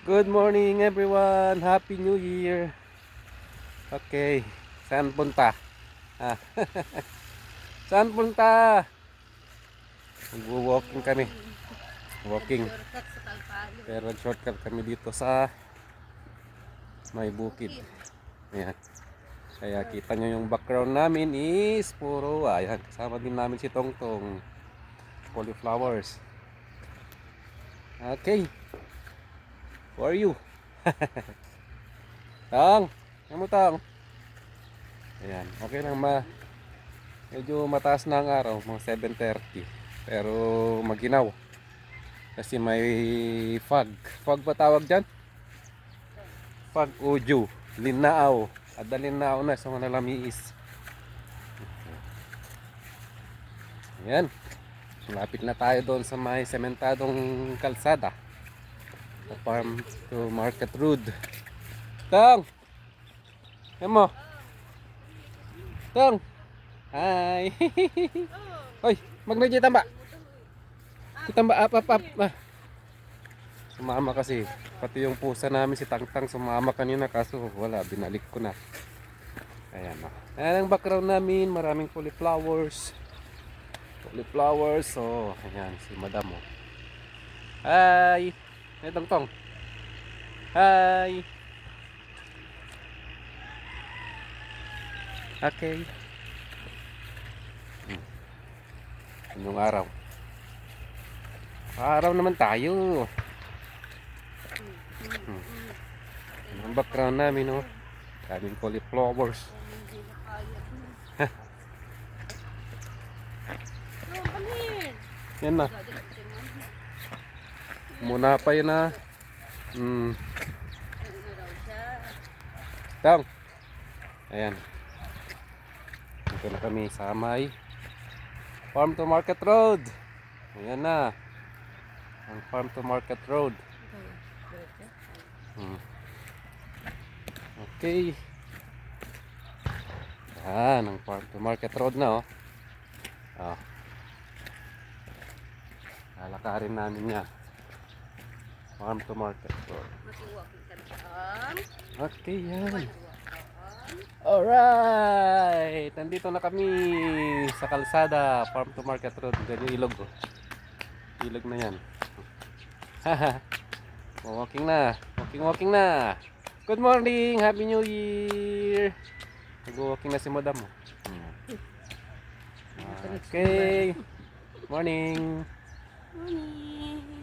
Good morning everyone. Happy New Year. Okay. Saan punta? Ah, saan punta? Mag-walking kami. Walking. Nag-shortcut sa Kalpalo. Pero shortcut kami dito sa may bukid. Bukid. Ayan. Kaya kita nyo yung background namin is puro. Ayan. Kasama din namin si Tongtong. Cauliflowers. Okay. For you. Tong. Ano mo Tong? Ayan. Okay lang medyo mataas na ang araw, mga 7:30. Pero maginaw. Kasi may fog. Fog ba tawag dyan? Fog o dew. Linao. Ada linao na sa mga lamiis. Ayan. Malapit na tayo doon sa may sementadong kalsada. Sa farm to market road. Tong! Yan mo. Tong! Hi! Hoy! Magnajita ba? Kita ba? Up. Sumama kasi. Pati yung pusa namin si Tangtang sumama kanina kaso wala. Binalik ko na. Ayan o. Ayan ang background namin. Maraming cauliflowers. Cauliflowers. So, ayan si Madam o. Hi! Hey Tangtang. Hi! Okay. Anong araw? Araw naman tayo. Ang background namin o. Kaming cauliflowers. Hindi na kaya. Bro, kanin. Yan na. Muna pa yun na. Ano raw siya? Tang. Ayan. Dito na kami sa may Farm to Market Road. Ayan na. Ang Farm to Market Road. Okay. Ayan. Ang Farm to Market Road na oh. Ah. Lalakarin namin yan. Farm to Market Road. Matuwa kita dyan. Okay yan. Matuwa ka. Alright! Nandito na kami sa kalsada, Farm to Market Road. Ganyan ilog oh. Ilog na yan. Haha. Walking na. Walking na. Good morning! Happy New Year! Nag-walking na si Madam oh. Okay. Morning. Morning.